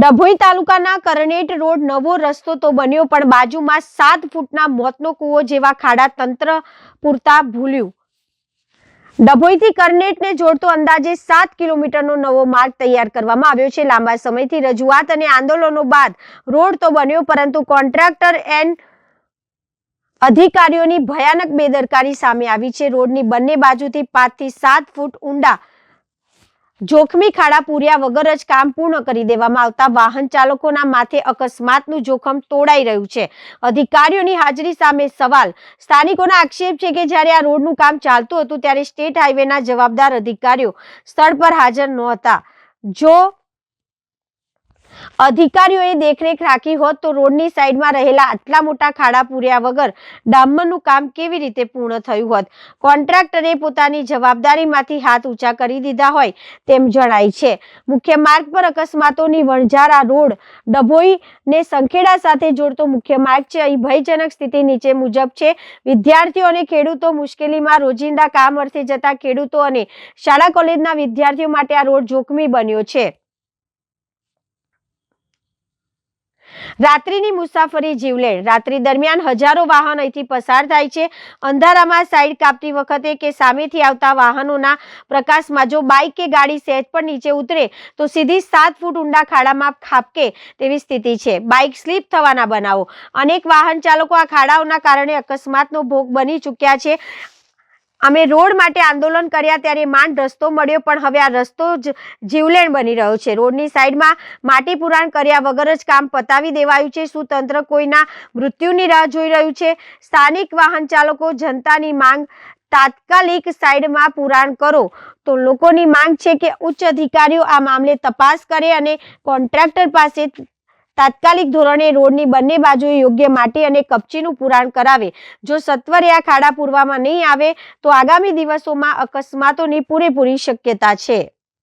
ડભોઈ તાલુકાના કરનેટ રોડ નવો રસ્તો તો બન્યો, પણ બાજુમાં 7 ફૂટના મોતનો કૂવો જેવા ખાડા તંત્ર પૂરતા ભૂલ્યું। ડભોઈથી કરનેટને જોડતો અંદાજે 7 કિલોમીટરનો નવો માર્ગ તૈયાર કરવામાં આવ્યો છે। લાંબા સમયથી રજૂઆત અને આંદોલનો બાદ રોડ તો બન્યો, પરંતુ કોન્ટ્રાક્ટર એન્ડ અધિકારીઓની ભયાનક બેદરકારી સામે આવી છે। રોડની બંને બાજુથી 5 થી 7 ફૂટ ઊંડા જોખમી ખાડા પૂર્યા વગર જ કામ પૂર્ણ કરી દેવામાં આવતા વાહન ચાલકોના માથે અકસ્માતનું જોખમ તોડાઈ રહ્યું છે। અધિકારીઓની હાજરી સામે સવાલ। સ્થાનિકોના આક્ષેપ છે કે જ્યારે આ રોડનું કામ ચાલતું હતું ત્યારે સ્ટેટ હાઈવેના જવાબદાર અધિકારીઓ સ્થળ પર હાજર નહોતા। જો અધિકારીઓએ દેખરેખ રાખી હોત તો રોડની સાઈડમાં રહેલા આટલા મોટા ખાડા પૂર્યા વગર ડામરનું કામ કેવી રીતે પૂર્ણ થયું હોત। કોન્ટ્રાક્ટરે પોતાની જવાબદારીમાંથી હાથ ઊંચા કરી દીધા હોય તેમ જણાય છે। મુખ્ય માર્ગ પર અકસ્માતોની વણઝાર। આ રોડ ડભોઈને સંખેડા સાથે જોડતો મુખ્ય માર્ગ છે। અહીં ભયજનક સ્થિતિ નીચે મુજબ છે। વિદ્યાર્થીઓ અને ખેડૂતો મુશ્કેલીમાં રોજિંદા કામ અર્થે જતા ખેડૂતો અને શાળા કોલેજના વિદ્યાર્થીઓ માટે આ રોડ જોખમી બન્યો છે। રાત્રિની મુસાફરી જીવલેણ। રાત્રિ દરમિયાન હજારો વાહન અહીંથી પસાર થાય છે। અંધારામાં સાઈડ કાપતી વખતે કે સામેથી આવતા વાહનોના પ્રકાશમાં જો બાઇક કે ગાડી સહેજ પણ નીચે ઉતરે તો સીધી 7 ફૂટ ઊંડા ખાડામાં ખાબકે તેવી સ્થિતિ છે। બાઇક સ્લીપ થવાના બનાવો। અનેક વાહન ચાલકો આ ખાડાઓના કારણે અકસ્માતનો ભોગ બની ચૂક્યા છે। અમે રોડ માટે આંદોલન કર્યા ત્યારે માંડ રસ્તો મળ્યો, પણ હવે આ રસ્તો જ જીવલેણ બની રહ્યો છે। રોડની સાઈડમાં માટી પુરાણ કર્યા વગર જ કામ પતાવી દેવાયું છે। શું તંત્ર કોઈના મૃત્યુની રાહ જોઈ રહ્યું છે? સ્થાનિક વાહન ચાલકો જનતાની માંગ તાત્કાલિક સાઈડમાં પુરાણ કરો તો લોકોની માંગ છે કે ઉચ્ચ અધિકારીઓ આ મામલે તપાસ કરે અને કોન્ટ્રાક્ટર પાસે તાત્કાલિક ધોરણે રોડની બંને બાજુએ યોગ્ય માટી અને કપચીનું પુરાણ કરાવે। જો સત્વરે આ ખાડા પૂરવામાં નહીં આવે તો આગામી દિવસોમાં અકસ્માતોની પૂરેપૂરી શક્યતા છે।